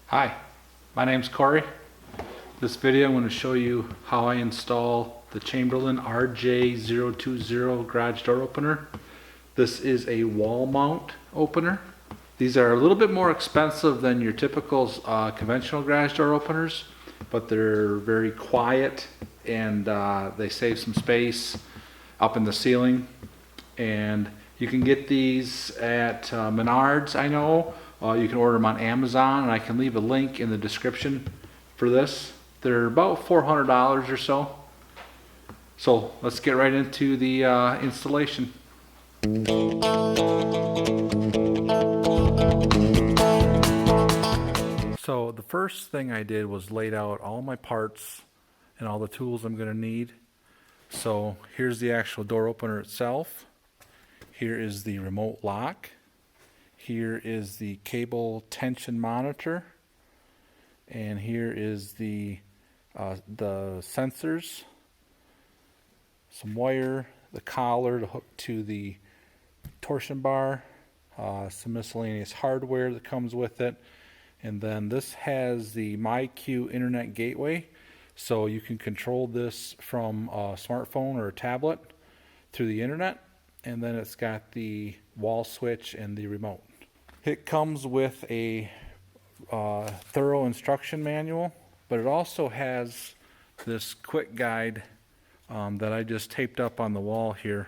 Hi, my name's Corey. This video I'm going to show you how I install the Chamberlain RJ020 garage door opener. This is a wall mount opener. These are a little bit more expensive than your typical conventional garage door openers, but they're very quiet and they save some space up in the ceiling. And you can get these at Menards, I know. You can order them on Amazon, and I can leave a link in the description for this. They're about $400 or so. So let's get right into the installation. So the first thing I did was laid out all my parts and all the tools I'm going to need. So here's the actual door opener itself. Here is the remote lock. Here is the cable tension monitor, and here is the sensors, some wire, the collar to hook to the torsion bar, some miscellaneous hardware that comes with it, and then this has the MyQ internet gateway, so you can control this from a smartphone or a tablet through the internet, and then it's got the wall switch and the remote. It comes with a thorough instruction manual, but it also has this quick guide that I just taped up on the wall here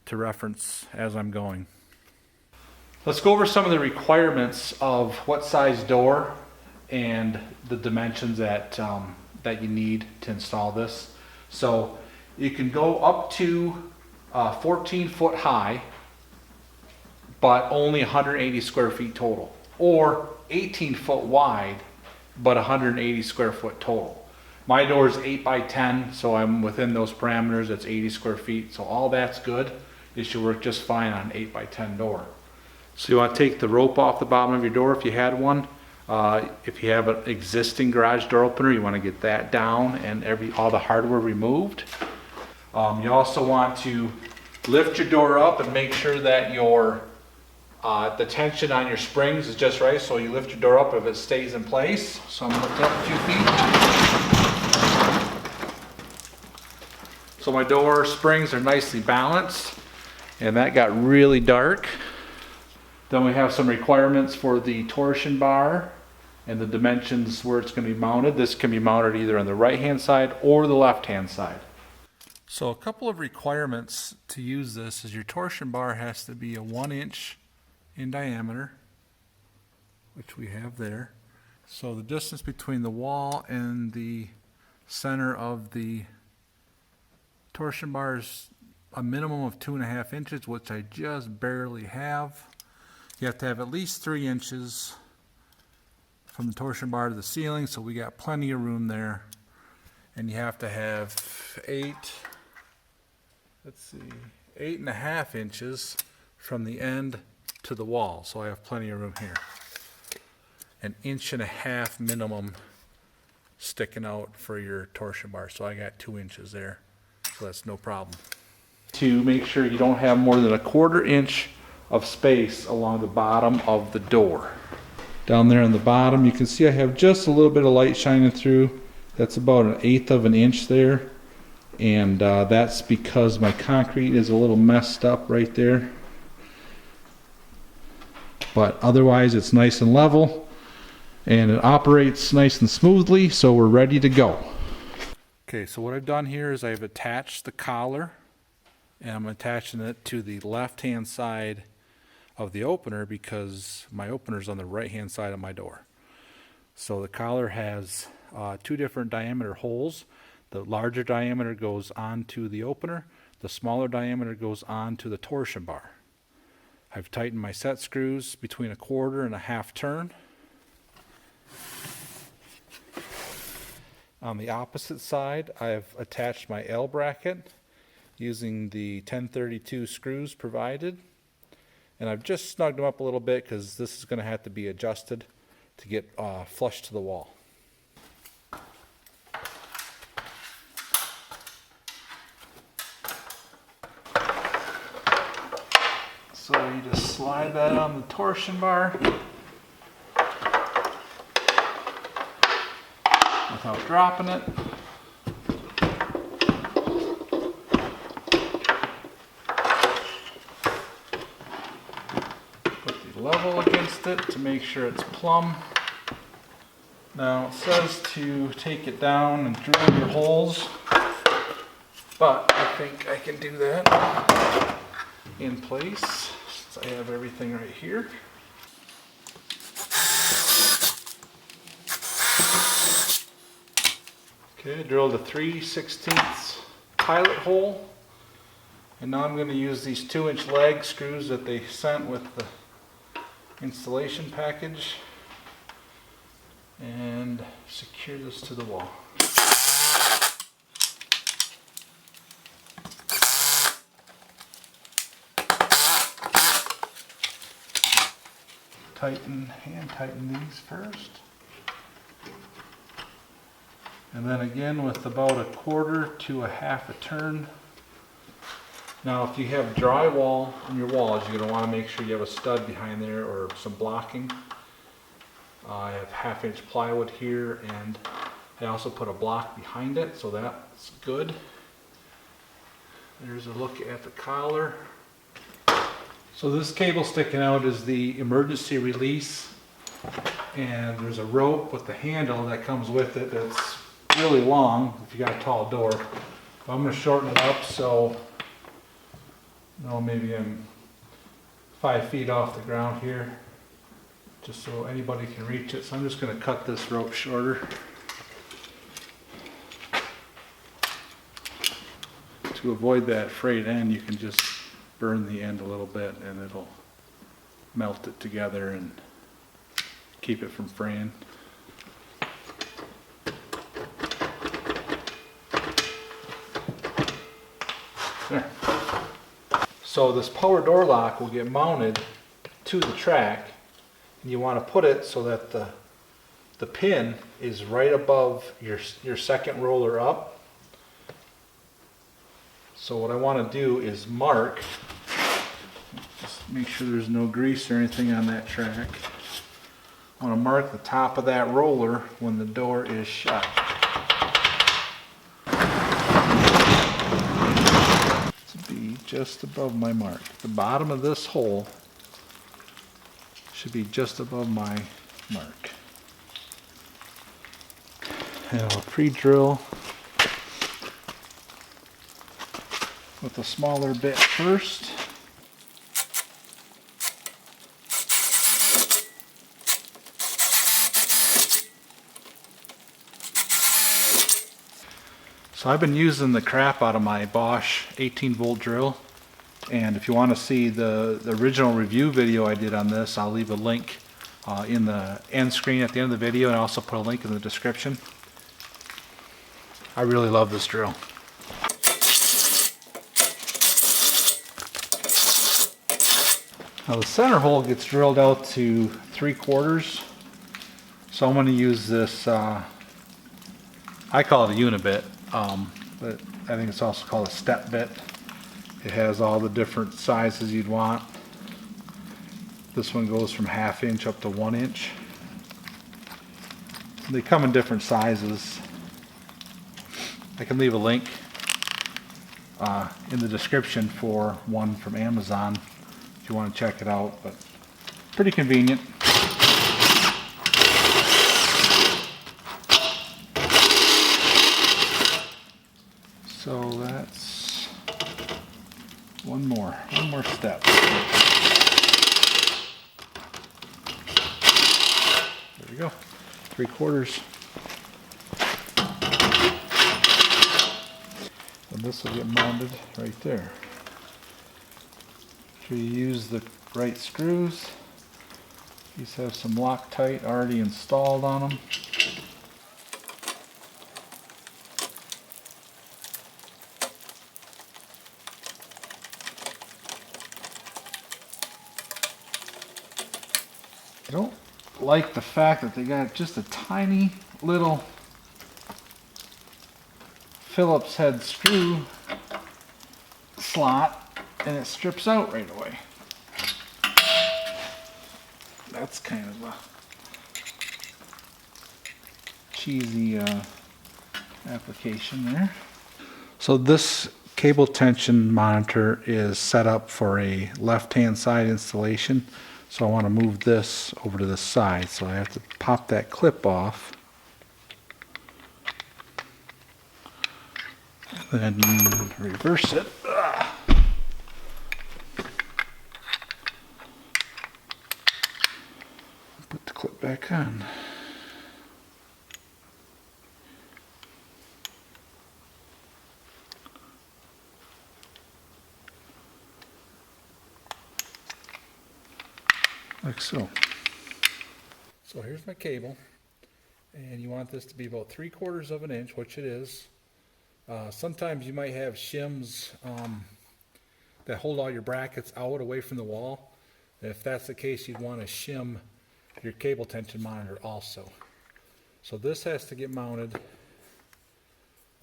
to reference as I'm going. Let's go over some of the requirements of what size door and the dimensions that you need to install this. So you can go up to 14 foot high, but only 180 square feet total, or 18 foot wide, but 180 square foot total. My door is 8 by 10, so I'm within those parameters. It's 80 square feet, so all that's good. It should work just fine on an 8 by 10 door. So you want to take the rope off the bottom of your door if you had one. If you have an existing garage door opener, you want to get that down and all the hardware removed. You also want to lift your door up and make sure that the tension on your springs is just right, so you lift your door up if it stays in place. So I'm going to lift it up a few feet. So my door springs are nicely balanced, and that got really dark. Then we have some requirements for the torsion bar and the dimensions where it's going to be mounted. This can be mounted either on the right hand side or the left hand side. So a couple of requirements to use this is your torsion bar has to be a 1 inch in diameter, which we have there. So the distance between the wall and the center of the torsion bar is a minimum of 2.5 inches, which I just barely have. You have to have at least 3 inches from the torsion bar to the ceiling, so we got plenty of room there. And you have to have 8.5 inches from the end to the wall, so I have plenty of room here. 1.5 inches minimum sticking out for your torsion bar, so I got 2 inches there, so that's no problem. To make sure you don't have more than 1/4 inch of space along the bottom of the door. Down there on the bottom, you can see I have just a little bit of light shining through. That's about 1/8 of an inch there, and that's because my concrete is a little messed up right there. But otherwise it's nice and level, and it operates nice and smoothly, so we're ready to go. Okay, so what I've done here is I've attached the collar, and I'm attaching it to the left hand side of the opener because my opener is on the right hand side of my door. So the collar has 2 different diameter holes. The larger diameter goes onto the opener, the smaller diameter goes onto the torsion bar. I've tightened my set screws between 1/4 and 1/2 turn. On the opposite side, I've attached my L bracket using the 1032 screws provided. And I've just snugged them up a little bit because this is going to have to be adjusted to get flush to the wall. So you just slide that on the torsion bar. without dropping it. Put the level against it to make sure it's plumb. Now it says to take it down and drill your holes, but I think I can do that in place since I have everything right here. Okay, I drilled a 3/16 pilot hole, and now I'm going to use these 2-inch lag screws that they sent with the installation package and secure this to the wall. Hand tighten these first. And then again with about 1/4 to 1/2 a turn. Now if you have drywall in your walls, you're going to want to make sure you have a stud behind there or some blocking. I have 1/2-inch plywood here, and I also put a block behind it, so that's good. There's a look at the collar. So this cable sticking out is the emergency release, and there's a rope with the handle that comes with it that's really long if you got a tall door. But I'm going to shorten it up so maybe I'm 5 feet off the ground here, just so anybody can reach it. So I'm just going to cut this rope shorter. To avoid that frayed end, you can just burn the end a little bit and it'll melt it together and keep it from fraying. There. So this power door lock will get mounted to the track, and you want to put it so that the pin is right above your second roller up. So what I want to do is mark, just make sure there's no grease or anything on that track. I want to mark the top of that roller when the door is shut. To be just above my mark. The bottom of this hole should be just above my mark. And I'll pre-drill with a smaller bit first. So I've been using the crap out of my Bosch 18-volt drill, and if you want to see the original review video I did on this, I'll leave a link in the end screen at the end of the video, and I also put a link in the description. I really love this drill. Now the center hole gets drilled out to 3/4, so I'm going to use this, I call it a unibit, but I think it's also called a step bit. It has all the different sizes you'd want. This one goes from 1/2 inch up to 1 inch. They come in different sizes. I can leave a link in the description for one from Amazon if you want to check it out, but pretty convenient. So that's one more step. There we go, 3/4. And this will get mounted right there. Make sure you use the right screws. These have some Loctite already installed on them. I don't like the fact that they got just a tiny little Phillips head screw slot, and it strips out right away. That's kind of a cheesy application there. So this cable tension monitor is set up for a left-hand side installation. So I want to move this over to the side. So I have to pop that clip off. Then reverse it. Put the clip back on. Like so. So here's my cable, and you want this to be about 3/4 of an inch, which it is. Sometimes you might have shims that hold all your brackets out away from the wall. And if that's the case, you'd want to shim your cable tension monitor also. So this has to get mounted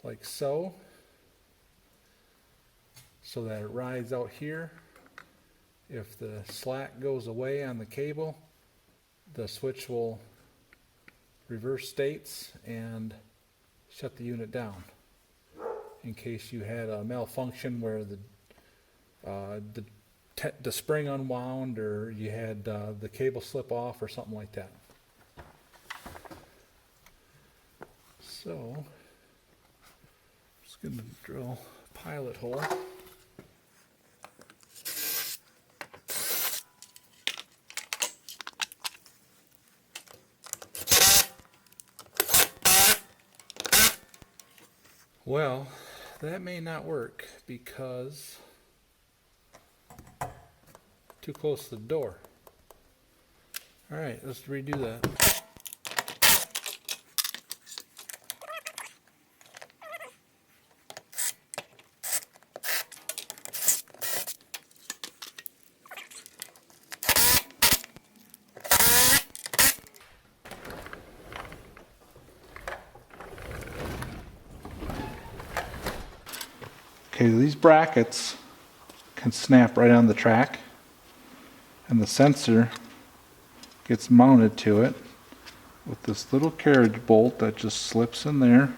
like so that it rides out here. If the slack goes away on the cable, the switch will reverse states and shut the unit down. In case you had a malfunction where the spring unwound, or you had the cable slip off or something like that. So, I'm just going to drill a pilot hole. Well, that may not work because too close to the door. All right, let's redo that. Okay, these brackets can snap right on the track, and the sensor gets mounted to it with this little carriage bolt that just slips in there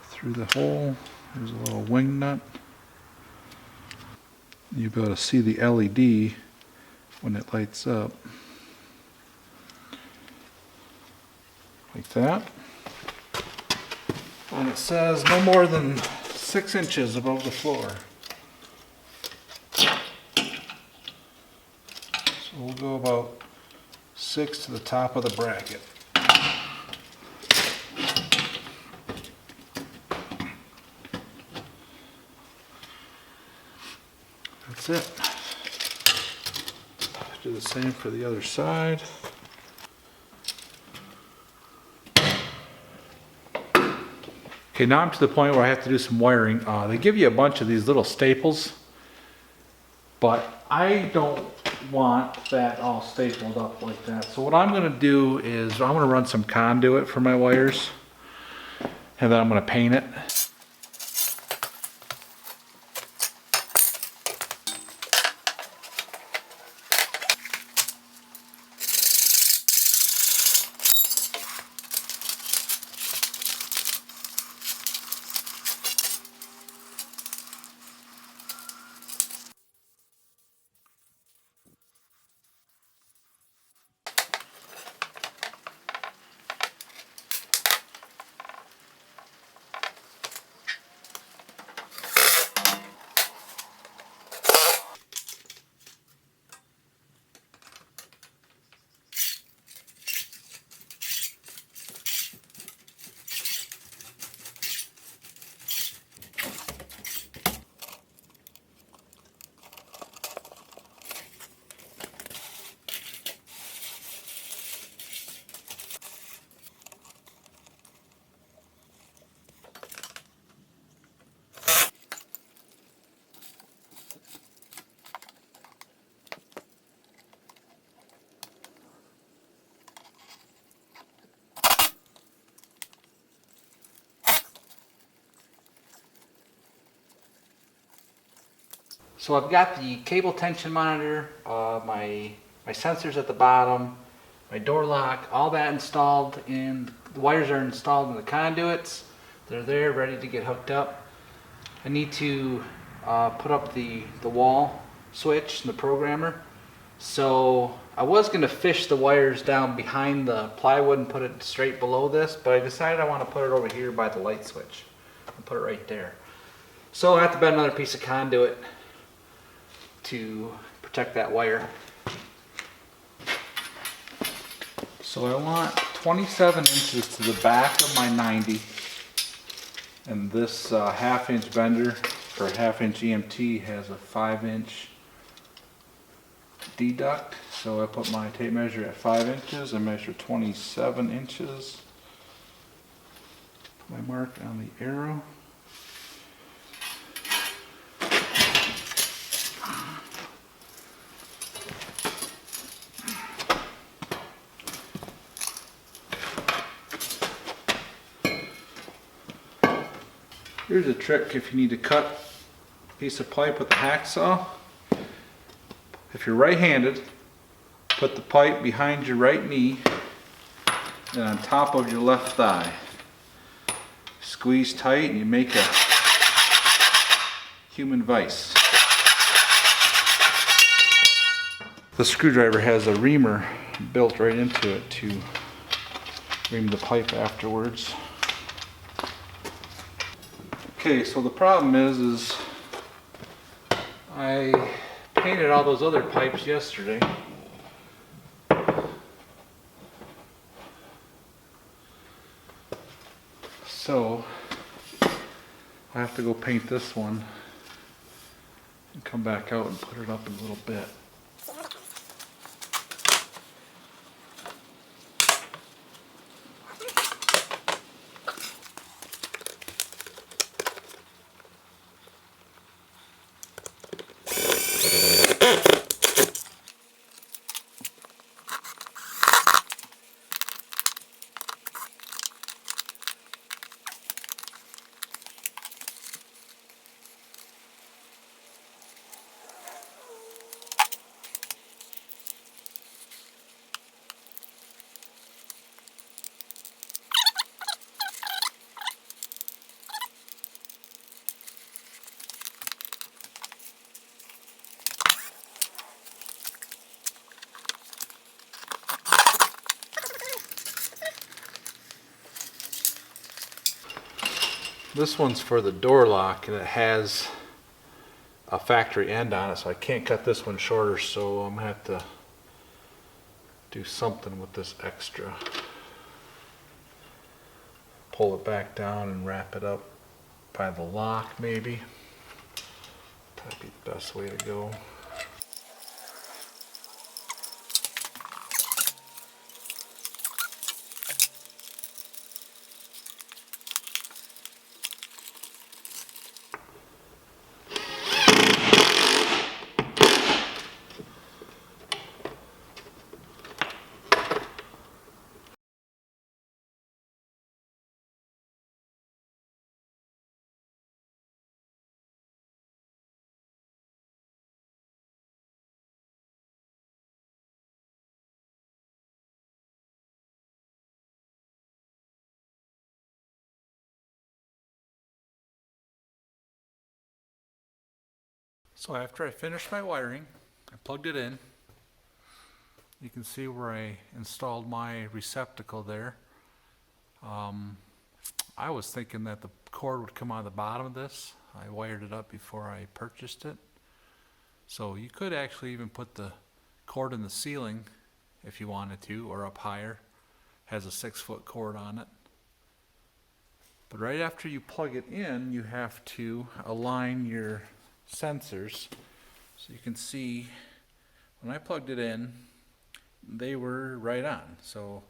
through the hole. There's a little wing nut. You'll be able to see the LED when it lights up, like that. And it says no more than 6 inches above the floor. So we'll go about 6 to the top of the bracket. That's it. Do the same for the other side. Okay, now I'm to the point where I have to do some wiring. They give you a bunch of these little staples, but I don't want that all stapled up like that. So what I'm going to do is I'm going to run some conduit for my wires, and then I'm going to paint it. So I've got the cable tension monitor, my sensors at the bottom, my door lock, all that installed, and the wires are installed in the conduits. They're there, ready to get hooked up. I need to put up the wall switch and the programmer. So I was going to fish the wires down behind the plywood and put it straight below this, but I decided I want to put it over here by the light switch. I'll put it right there. So I have to bend another piece of conduit to protect that wire. So I want 27 inches to the back of my 90, and this half-inch bender or half-inch EMT has a 5-inch deduct. So I put my tape measure at 5 inches and measure 27 inches. Put my mark on the arrow. Here's a trick if you need to cut a piece of pipe with a hacksaw. If you're right-handed, put the pipe behind your right knee and on top of your left thigh. Squeeze tight and you make a human vise. The screwdriver has a reamer built right into it to ream the pipe afterwards. Okay, so the problem is I painted all those other pipes yesterday. So I have to go paint this one and come back out and put it up in a little bit. This one's for the door lock and it has a factory end on it, so I can't cut this one shorter, so I'm gonna have to do something with this extra. Pull it back down and wrap it up by the lock maybe. That'd be the best way to go. So after I finished my wiring, I plugged it in. You can see where I installed my receptacle there. I was thinking that the cord would come out of the bottom of this. I wired it up before I purchased it. So you could actually even put the cord in the ceiling if you wanted to, or up higher. Has a 6-foot cord on it. But right after you plug it in, you have to align your sensors. So you can see when I plugged it in, they were right on. So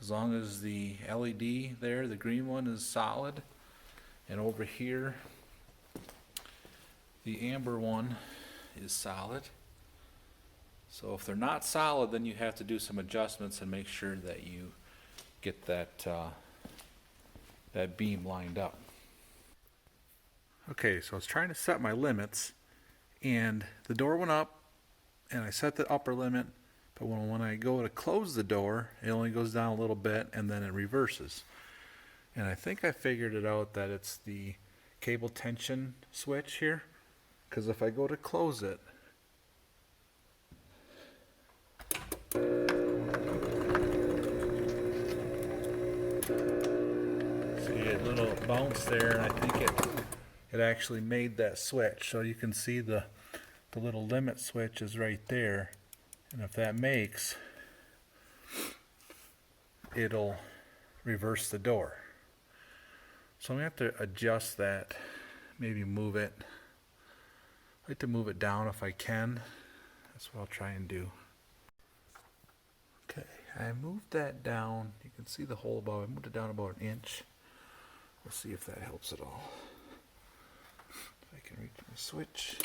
as long as the LED there, the green one, is solid, and over here the amber one is solid. So if they're not solid, then you have to do some adjustments and make sure that you get that that beam lined up. Okay, so I was trying to set my limits, and the door went up, and I set the upper limit, But when I go to close the door, it only goes down a little bit and then it reverses. And I think I figured it out that it's the cable tension switch here. Because if I go to close it, see a little bounce there, and I think it actually made that switch. So you can see the little limit switch is right there, and if that makes, it'll reverse the door. So I'm going to have to adjust that, maybe move it. I like to move it down if I can. That's what I'll try and do. Okay, I moved that down. You can see the hole above. I moved it down about an inch. Let's see if that helps at all. If I can reach my switch.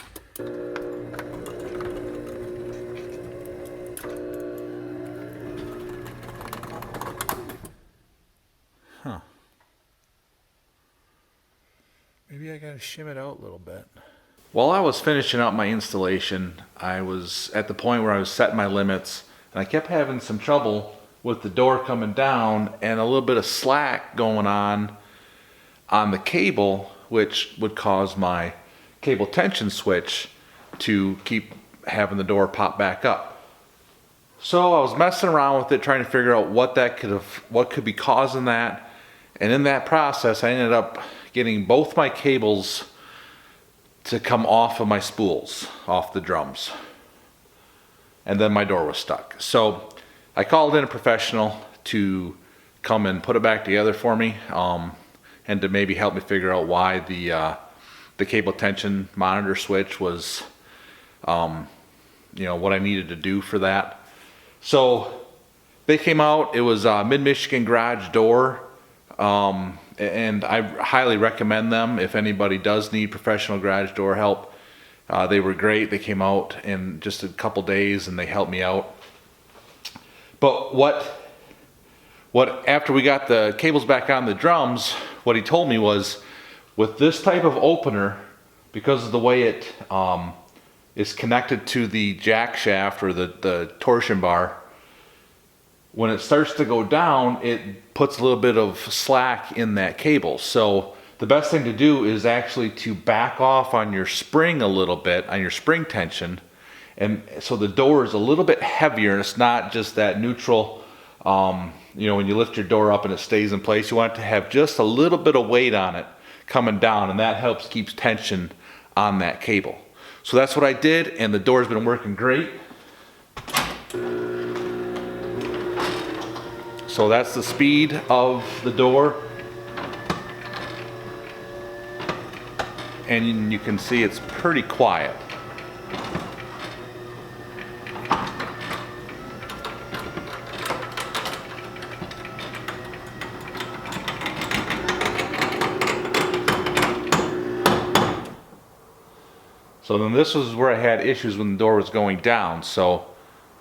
Huh. Maybe I gotta shim it out a little bit. While I was finishing up my installation, I was at the point where I was setting my limits, and I kept having some trouble with the door coming down and a little bit of slack going on the cable, which would cause my cable tension switch to keep having the door pop back up. So I was messing around with it, trying to figure out what could be causing that. And in that process, I ended up getting both my cables to come off of my spools, off the drums. And then my door was stuck. So I called in a professional to come and put it back together for me, and to maybe help me figure out why the cable tension monitor switch was, what I needed to do for that. So they came out. It was a Mid-Michigan Garage Door, and I highly recommend them if anybody does need professional garage door help. They were great. They came out in just a couple days and they helped me out. But after we got the cables back on the drums, what he told me was, with this type of opener, because of the way it is connected to the jack shaft or the torsion bar, when it starts to go down, it puts a little bit of slack in that cable. So the best thing to do is actually to back off on your spring a little bit, on your spring tension, and so the door is a little bit heavier, and it's not just that neutral, when you lift your door up and it stays in place. You want it to have just a little bit of weight on it coming down, and that helps keep tension on that cable. So that's what I did, and the door's been working great. So that's the speed of the door. And you can see it's pretty quiet. So then this was where I had issues when the door was going down. So,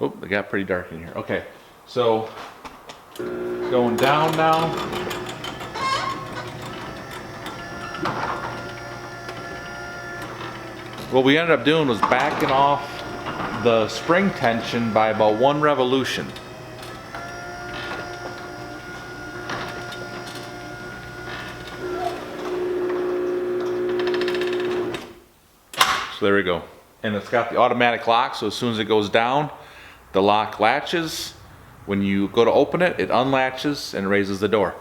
oh, it got pretty dark in here. Okay, so going down now. What we ended up doing was backing off the spring tension by about 1 revolution. So there we go. And it's got the automatic lock, so as soon as it goes down, the lock latches. When you go to open it, it unlatches and raises the door.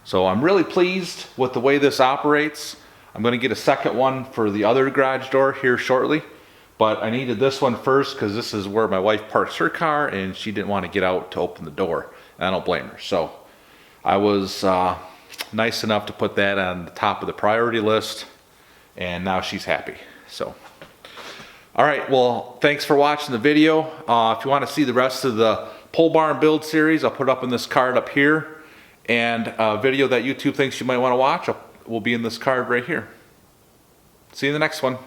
So I'm really pleased with the way this operates. I'm going to get a second one for the other garage door here shortly, but I needed this one first because this is where my wife parks her car and she didn't want to get out to open the door, and I don't blame her. So I was nice enough to put that on the top of the priority list, and now she's happy. So all right, well, thanks for watching the video. If you want to see the rest of the pole barn build series, I'll put up in this card up here, and a video that YouTube thinks you might want to watch will be in this card right here. See you in the next one.